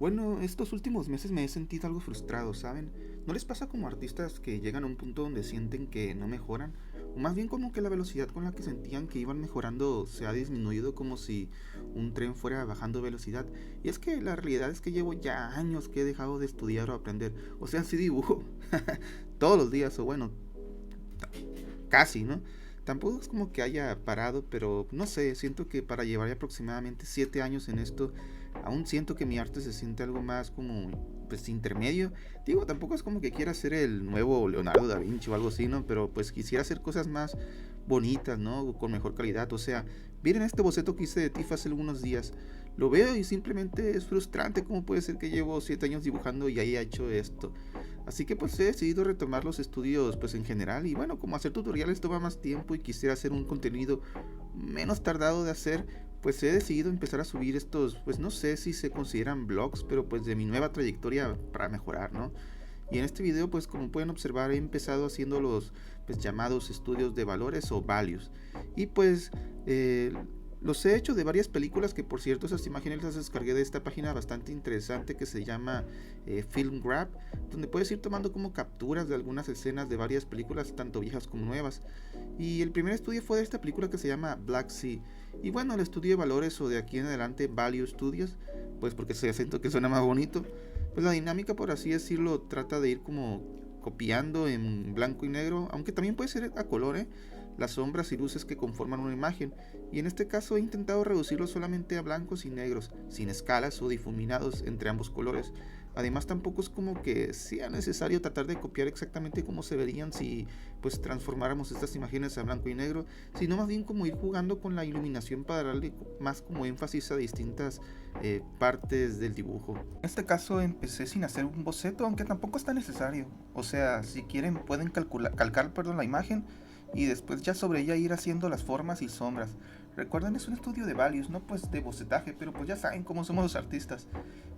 Bueno, estos últimos meses me he sentido algo frustrado, ¿saben? ¿No les pasa como artistas que llegan a un punto donde sienten que no mejoran? O más bien como que la velocidad con la que sentían que iban mejorando se ha disminuido como si un tren fuera bajando velocidad. Y es que la realidad es que llevo ya años que he dejado de estudiar o aprender. O sea, sí dibujo todos los días, o bueno, casi, ¿no? Tampoco es como que haya parado, pero no sé, siento que para llevar aproximadamente 7 años en esto, aún siento que mi arte se siente algo más como, pues, intermedio. Digo, tampoco es como que quiera ser el nuevo Leonardo da Vinci o algo así, ¿no? Pero pues quisiera hacer cosas más bonitas, ¿no? Con mejor calidad. O sea, miren este boceto que hice de Tifa hace algunos días. Lo veo y simplemente es frustrante cómo puede ser que llevo 7 años dibujando y haya hecho esto. Así que pues he decidido retomar los estudios pues en general y bueno, como hacer tutoriales toma más tiempo y quisiera hacer un contenido menos tardado de hacer, pues he decidido empezar a subir estos, pues no sé si se consideran vlogs, pero pues de mi nueva trayectoria para mejorar, ¿no? Y en este video, pues como pueden observar, he empezado haciendo los pues, llamados estudios de valores o values. Y pues eh, los he hecho de varias películas que por cierto esas imágenes las descargué de esta página bastante interesante que se llama Film Grab, donde puedes ir tomando como capturas de algunas escenas de varias películas, tanto viejas como nuevas. Y el primer estudio fue de esta película que se llama Black Sea. Y bueno, el estudio de valores o de aquí en adelante Value Studios, pues porque se acento que suena más bonito, pues la dinámica, por así decirlo, trata de ir como copiando en blanco y negro, aunque también puede ser a color, las sombras y luces que conforman una imagen. Y en este caso he intentado reducirlo solamente a blancos y negros, sin escalas o difuminados entre ambos colores. Además tampoco es como que sea necesario tratar de copiar exactamente cómo se verían si pues transformáramos estas imágenes a blanco y negro, sino más bien como ir jugando con la iluminación para darle más como énfasis a distintas partes del dibujo. En este caso empecé sin hacer un boceto, aunque tampoco está necesario. O sea, si quieren pueden calcar la imagen y después ya sobre ella ir haciendo las formas y sombras. Recuerden, es un estudio de values, no pues de bocetaje, pero pues ya saben cómo somos los artistas.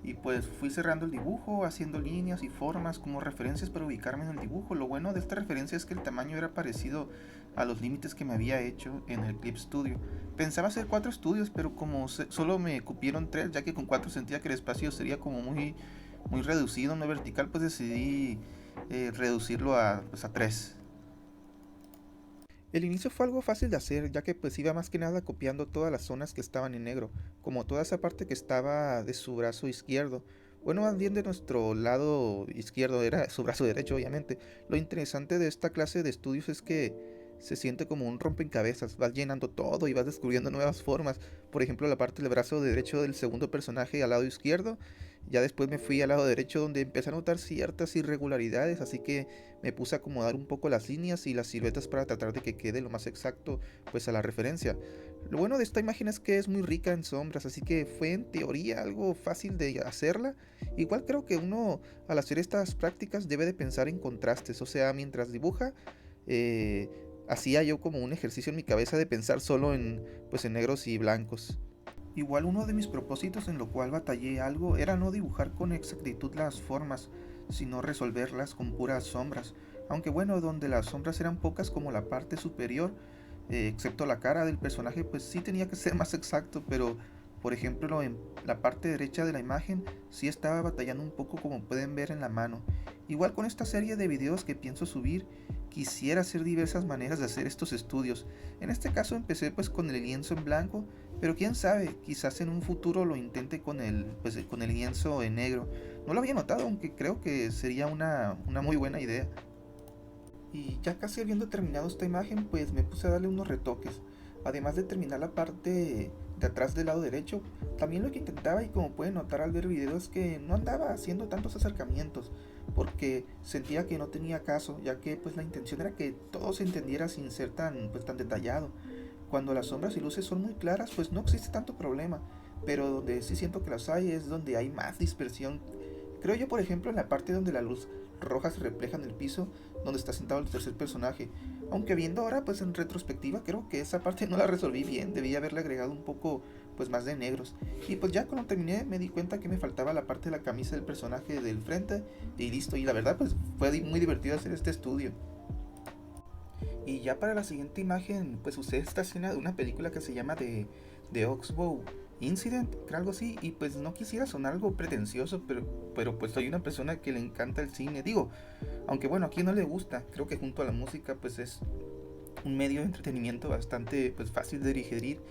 Y pues fui cerrando el dibujo, haciendo líneas y formas como referencias para ubicarme en el dibujo. Lo bueno de esta referencia es que el tamaño era parecido a los límites que me había hecho en el Clip Studio. Pensaba hacer 4 estudios, pero como solo me cupieron 3, ya que con 4 sentía que el espacio sería como muy reducido, no vertical, pues decidí reducirlo pues, a 3. El inicio fue algo fácil de hacer, ya que pues iba más que nada copiando todas las zonas que estaban en negro, como toda esa parte que estaba de su brazo izquierdo. Bueno, más bien de nuestro lado izquierdo, era su brazo derecho, obviamente. Lo interesante de esta clase de estudios es que se siente como un rompecabezas, vas llenando todo y vas descubriendo nuevas formas. Por ejemplo, la parte del brazo derecho del segundo personaje al lado izquierdo. Ya después me fui al lado derecho donde empecé a notar ciertas irregularidades, así que me puse a acomodar un poco las líneas y las siluetas para tratar de que quede lo más exacto pues a la referencia. Lo bueno de esta imagen es que es muy rica en sombras, así que fue en teoría algo fácil de hacerla. Igual creo que uno al hacer estas prácticas debe de pensar en contrastes, o sea, mientras dibuja, eh, hacía yo como un ejercicio en mi cabeza de pensar solo en pues en negros y blancos. Igual uno de mis propósitos en lo cual batallé algo era no dibujar con exactitud las formas, sino resolverlas con puras sombras. Aunque bueno, donde las sombras eran pocas como la parte superior, excepto la cara del personaje, pues sí tenía que ser más exacto, pero por ejemplo en la parte derecha de la imagen sí estaba batallando un poco como pueden ver en la mano. Igual con esta serie de videos que pienso subir, quisiera hacer diversas maneras de hacer estos estudios. En este caso empecé pues con el lienzo en blanco, pero quién sabe, quizás en un futuro lo intente con el lienzo en negro. No lo había notado, aunque creo que sería una muy buena idea. Y ya casi habiendo terminado esta imagen, pues me puse a darle unos retoques. Además de terminar la parte de atrás del lado derecho, también lo que intentaba, y como pueden notar al ver videos, es que no andaba haciendo tantos acercamientos, porque sentía que no tenía caso, ya que pues la intención era que todo se entendiera sin ser tan detallado. Cuando las sombras y luces son muy claras, pues no existe tanto problema, pero donde sí siento que las hay es donde hay más dispersión. Creo yo, por ejemplo, en la parte donde la luz roja se refleja en el piso, donde está sentado el tercer personaje. Aunque viendo ahora, pues en retrospectiva, creo que esa parte no la resolví bien, debía haberle agregado un poco pues más de negros. Y pues ya cuando terminé me di cuenta que me faltaba la parte de la camisa del personaje del frente y listo. Y la verdad pues fue muy divertido hacer este estudio. Y ya para la siguiente imagen, pues usé esta escena de una película que se llama The Oxbow. Incident, creo algo así, y pues no quisiera sonar algo pretencioso, pero pues soy una persona que le encanta el cine, digo, aunque bueno, a quien no le gusta, creo que junto a la música pues es un medio de entretenimiento bastante pues fácil de digerir.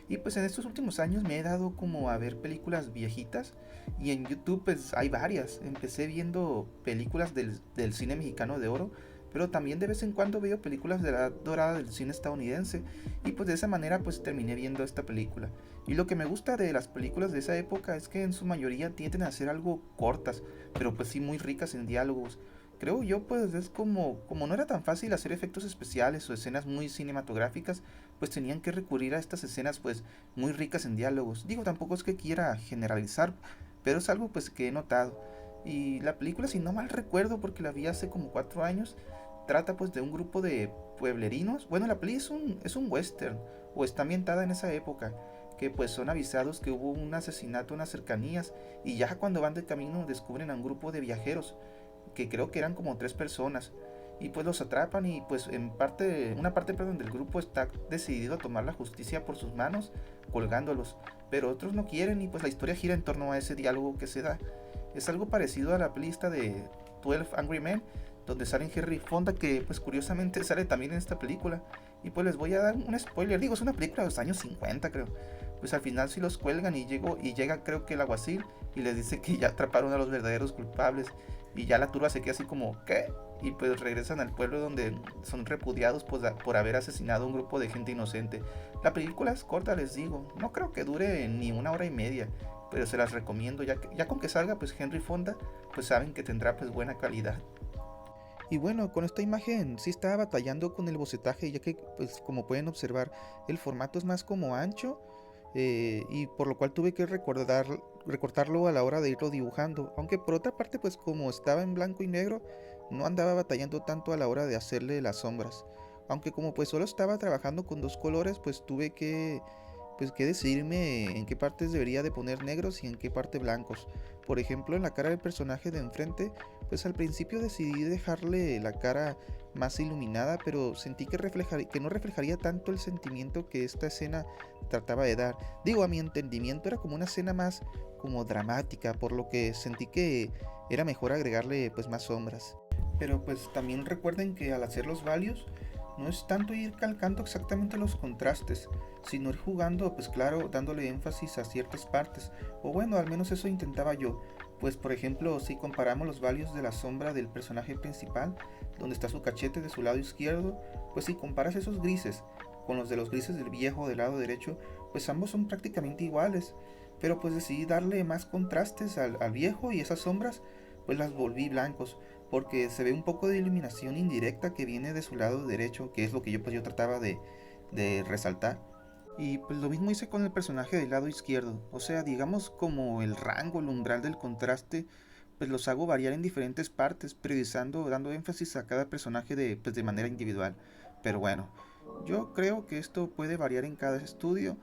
Y pues en estos últimos años me he dado como a ver películas viejitas y en YouTube pues hay varias. Empecé viendo películas del cine mexicano de oro, pero también de vez en cuando veo películas de la edad dorada del cine estadounidense y pues de esa manera pues terminé viendo esta película. Y lo que me gusta de las películas de esa época es que en su mayoría tienden a ser algo cortas, pero pues sí muy ricas en diálogos. Creo yo pues es como no era tan fácil hacer efectos especiales o escenas muy cinematográficas, pues tenían que recurrir a estas escenas pues muy ricas en diálogos. Digo, tampoco es que quiera generalizar, pero es algo pues que he notado. Y la película, si no mal recuerdo, porque la vi hace como 4 años, trata pues de un grupo de pueblerinos. Bueno, la peli es un western, o está ambientada en esa época, que pues son avisados que hubo un asesinato en las cercanías y ya cuando van de camino descubren a un grupo de viajeros que creo que eran como 3 personas y pues los atrapan y pues en parte una parte perdón, del grupo está decidido a tomar la justicia por sus manos colgándolos, pero otros no quieren y pues la historia gira en torno a ese diálogo que se da. Es algo parecido a la lista de 12 Angry Men, donde sale Henry Fonda, que pues curiosamente sale también en esta película. Y pues les voy a dar un spoiler, digo, es una película de los años 50 creo. Pues al final sí los cuelgan y llega creo que el alguacil y les dice que ya atraparon a los verdaderos culpables. Y ya la turba se queda así como, ¿qué? Y pues regresan al pueblo donde son repudiados pues, por haber asesinado a un grupo de gente inocente. La película es corta, les digo, no creo que dure ni 1 hora y media, pero se las recomiendo, ya con que salga pues Henry Fonda, pues saben que tendrá pues buena calidad. Y bueno, con esta imagen sí estaba batallando con el bocetaje, ya que pues como pueden observar el formato es más como ancho, y por lo cual tuve que recortarlo a la hora de irlo dibujando, aunque por otra parte pues como estaba en blanco y negro no andaba batallando tanto a la hora de hacerle las sombras, aunque como pues solo estaba trabajando con 2 colores pues tuve que decidirme en qué partes debería de poner negros y en qué parte blancos. Por ejemplo, en la cara del personaje de enfrente, pues al principio decidí dejarle la cara más iluminada, pero sentí que no reflejaría tanto el sentimiento que esta escena trataba de dar. Digo, a mi entendimiento era como una escena más como dramática, por lo que sentí que era mejor agregarle pues más sombras. Pero pues también recuerden que al hacer los values no es tanto ir calcando exactamente los contrastes, sino ir jugando, pues claro, dándole énfasis a ciertas partes, o bueno, al menos eso intentaba yo. Pues por ejemplo, si comparamos los values de la sombra del personaje principal, donde está su cachete de su lado izquierdo, pues si comparas esos grises con los de los grises del viejo del lado derecho, pues ambos son prácticamente iguales, pero pues decidí darle más contrastes al viejo y esas sombras pues las volví blancos, porque se ve un poco de iluminación indirecta que viene de su lado derecho, que es lo que yo trataba de resaltar. Y pues lo mismo hice con el personaje del lado izquierdo, o sea, digamos como el rango, el umbral del contraste, pues los hago variar en diferentes partes, priorizando, dando énfasis a cada personaje pues de manera individual. Pero bueno, yo creo que esto puede variar en cada estudio,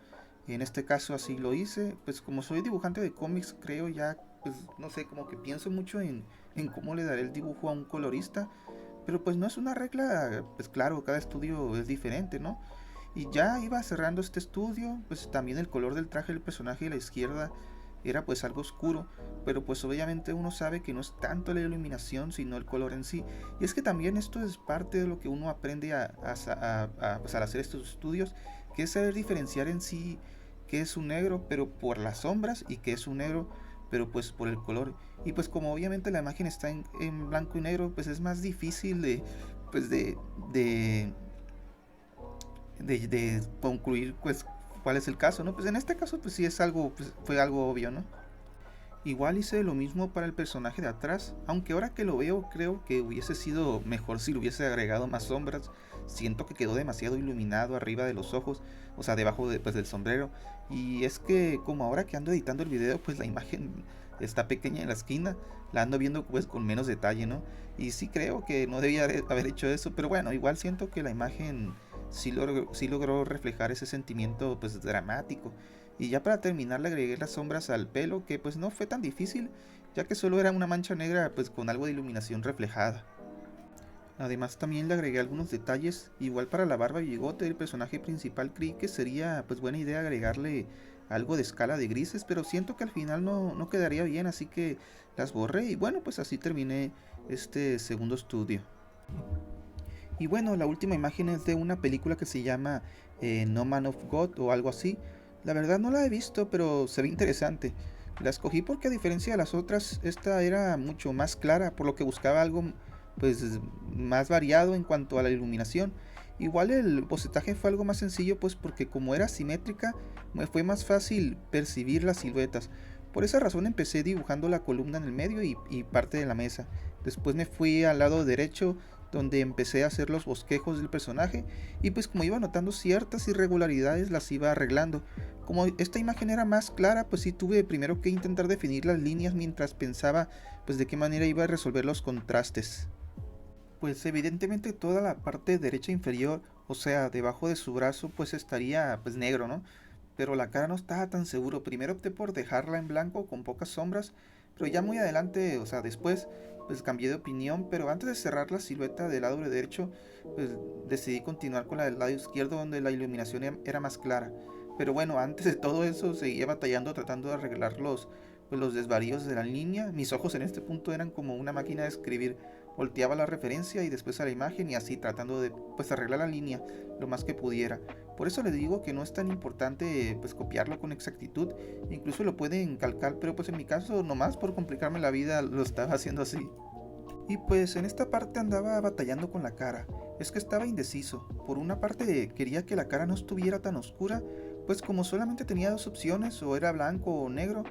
y en este caso así lo hice, pues como soy dibujante de cómics, creo ya, pues no sé, como que pienso mucho en cómo le daré el dibujo a un colorista, pero pues no es una regla, pues claro, cada estudio es diferente, ¿no? Y ya iba cerrando este estudio, pues también el color del traje del personaje de la izquierda era pues algo oscuro, pero pues obviamente uno sabe que no es tanto la iluminación sino el color en sí. Y es que también esto es parte de lo que uno aprende pues, al hacer estos estudios, que es saber diferenciar en sí qué es un negro pero por las sombras y qué es un negro pero pues por el color. Y pues como obviamente la imagen está en blanco y negro, pues es más difícil pues de, de concluir pues cuál es el caso, ¿no? Pues en este caso pues sí es algo, pues fue algo obvio, ¿no? Igual hice lo mismo para el personaje de atrás, aunque ahora que lo veo creo que hubiese sido mejor si le hubiese agregado más sombras. Siento que quedó demasiado iluminado arriba de los ojos, o sea, debajo pues, del sombrero. Y es que como ahora que ando editando el video, pues la imagen está pequeña en la esquina, la ando viendo pues con menos detalle, ¿no? Y sí creo que no debía haber hecho eso, pero bueno, igual siento que la imagen sí logró reflejar ese sentimiento pues dramático. Y ya para terminar le agregué las sombras al pelo, que pues no fue tan difícil, ya que solo era una mancha negra pues con algo de iluminación reflejada. Además también le agregué algunos detalles, igual para la barba y bigote del personaje principal creí que sería pues buena idea agregarle algo de escala de grises, pero siento que al final no quedaría bien, así que las borré y bueno, pues así terminé este segundo estudio. Y bueno, la última imagen es de una película que se llama No Man of God o algo así. La verdad no la he visto, pero se ve interesante. La escogí porque a diferencia de las otras, esta era mucho más clara, por lo que buscaba algo pues más variado en cuanto a la iluminación. Igual el bocetaje fue algo más sencillo, pues porque como era simétrica, me fue más fácil percibir las siluetas. Por esa razón empecé dibujando la columna en el medio y parte de la mesa. Después me fui al lado derecho donde empecé a hacer los bosquejos del personaje y pues como iba notando ciertas irregularidades las iba arreglando. Como esta imagen era más clara, pues sí tuve primero que intentar definir las líneas mientras pensaba pues de qué manera iba a resolver los contrastes. Pues evidentemente toda la parte derecha inferior, o sea, debajo de su brazo, pues estaría pues negro, ¿no? Pero la cara no estaba tan seguro. Primero opté por dejarla en blanco con pocas sombras, pero ya muy adelante, o sea, después, pues cambié de opinión, pero antes de cerrar la silueta del lado derecho, pues decidí continuar con la del lado izquierdo donde la iluminación era más clara. Pero bueno, antes de todo eso seguía batallando tratando de arreglar pues, los desvaríos de la línea. Mis ojos en este punto eran como una máquina de escribir. Volteaba la referencia y después a la imagen y así tratando de pues arreglar la línea lo más que pudiera. Por eso les digo que no es tan importante pues copiarlo con exactitud, incluso lo pueden calcar, pero pues en mi caso nomás por complicarme la vida lo estaba haciendo así. Y pues en esta parte andaba batallando con la cara, es que estaba indeciso. Por una parte quería que la cara no estuviera tan oscura, pues como solamente tenía dos opciones, o era blanco o negro,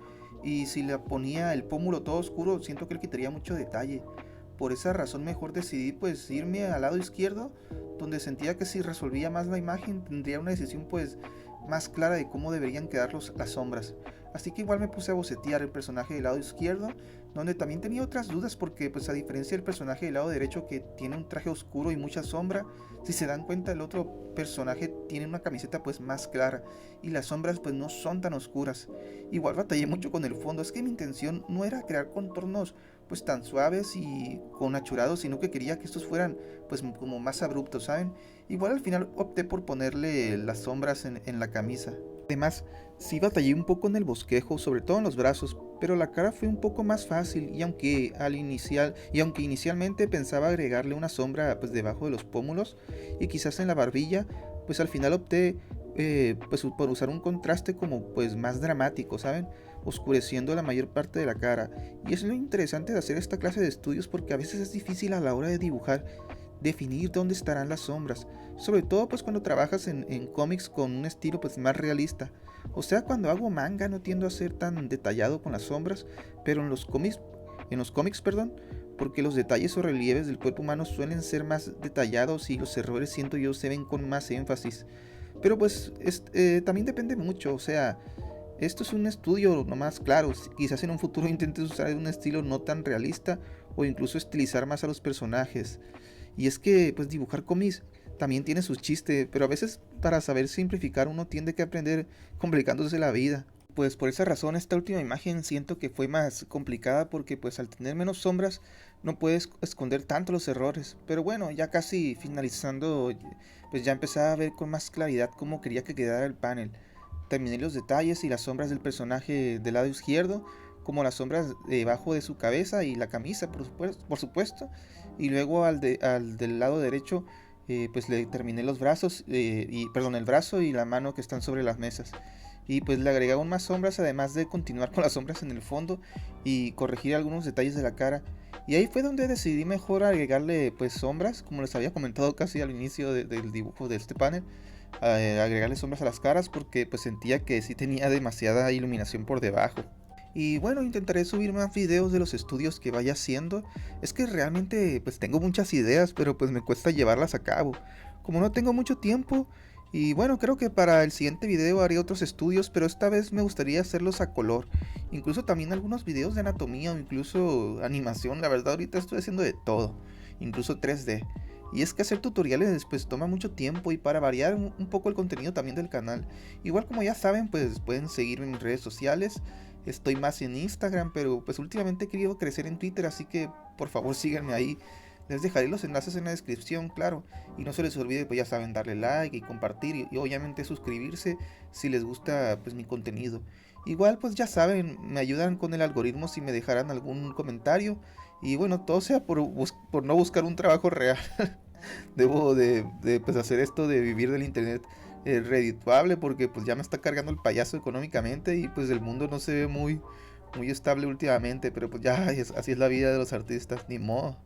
y si le ponía el pómulo todo oscuro siento que le quitaría mucho detalle. Por esa razón mejor decidí pues irme al lado izquierdo, donde sentía que si resolvía más la imagen tendría una decisión pues más clara de cómo deberían quedar las sombras. Así que igual me puse a bocetear el personaje del lado izquierdo, donde también tenía otras dudas porque pues a diferencia del personaje del lado derecho que tiene un traje oscuro y mucha sombra, si se dan cuenta el otro personaje tiene una camiseta pues más clara y las sombras pues no son tan oscuras. Igual batallé mucho con el fondo, es que mi intención no era crear contornos pues tan suaves y con achurados, sino que quería que estos fueran pues como más abruptos, ¿saben? Igual al final opté por ponerle las sombras en la camisa. Además, sí batallé un poco en el bosquejo, sobre todo en los brazos, pero la cara fue un poco más fácil y aunque inicialmente pensaba agregarle una sombra pues debajo de los pómulos y quizás en la barbilla, pues al final opté pues por usar un contraste como pues más dramático, ¿saben? Oscureciendo la mayor parte de la cara. Y es lo interesante de hacer esta clase de estudios porque a veces es difícil a la hora de dibujar definir dónde estarán las sombras, sobre todo pues cuando trabajas en cómics con un estilo pues más realista. O sea, cuando hago manga no tiendo a ser tan detallado con las sombras, pero en los cómics, perdón, porque los detalles o relieves del cuerpo humano suelen ser más detallados y los errores siento yo se ven con más énfasis. Pero pues también depende mucho, o sea, esto es un estudio nomás, claro, quizás en un futuro intentes usar un estilo no tan realista o incluso estilizar más a los personajes. Y es que pues dibujar cómics también tiene sus chistes, pero a veces para saber simplificar uno tiende que aprender complicándose la vida. Pues por esa razón esta última imagen siento que fue más complicada porque pues al tener menos sombras no puedes esconder tanto los errores. Pero bueno, ya casi finalizando, pues ya empecé a ver con más claridad cómo quería que quedara el panel. Terminé los detalles y las sombras del personaje del lado izquierdo, como las sombras debajo de su cabeza y la camisa, por supuesto. Y luego al del lado derecho, pues le terminé los brazos, el brazo y la mano que están sobre las mesas. Y pues le agregué aún más sombras, además de continuar con las sombras en el fondo y corregir algunos detalles de la cara. Y ahí fue donde decidí mejor agregarle pues sombras, como les había comentado casi al inicio del dibujo de este panel, agregarle sombras a las caras porque pues sentía que sí tenía demasiada iluminación por debajo. Y bueno, intentaré subir más videos de los estudios que vaya haciendo. Es que realmente pues tengo muchas ideas, pero pues me cuesta llevarlas a cabo. Como no tengo mucho tiempo, y bueno, creo que para el siguiente video haré otros estudios, pero esta vez me gustaría hacerlos a color. Incluso también algunos videos de anatomía o incluso animación. La verdad ahorita estoy haciendo de todo, incluso 3D. Y es que hacer tutoriales pues toma mucho tiempo y para variar un poco el contenido también del canal. Igual como ya saben pues pueden seguirme en mis redes sociales. Estoy más en Instagram, pero pues últimamente he querido crecer en Twitter, así que por favor síganme ahí. Les dejaré los enlaces en la descripción, claro. Y no se les olvide, pues ya saben, darle like y compartir y obviamente suscribirse si les gusta pues mi contenido. Igual pues ya saben, me ayudan con el algoritmo si me dejaran algún comentario. Y bueno, todo sea por no buscar un trabajo real. Debo de pues hacer esto de vivir del internet redituable porque pues ya me está cargando el payaso económicamente y pues el mundo no se ve muy estable últimamente, pero pues ya así es la vida de los artistas, ni modo.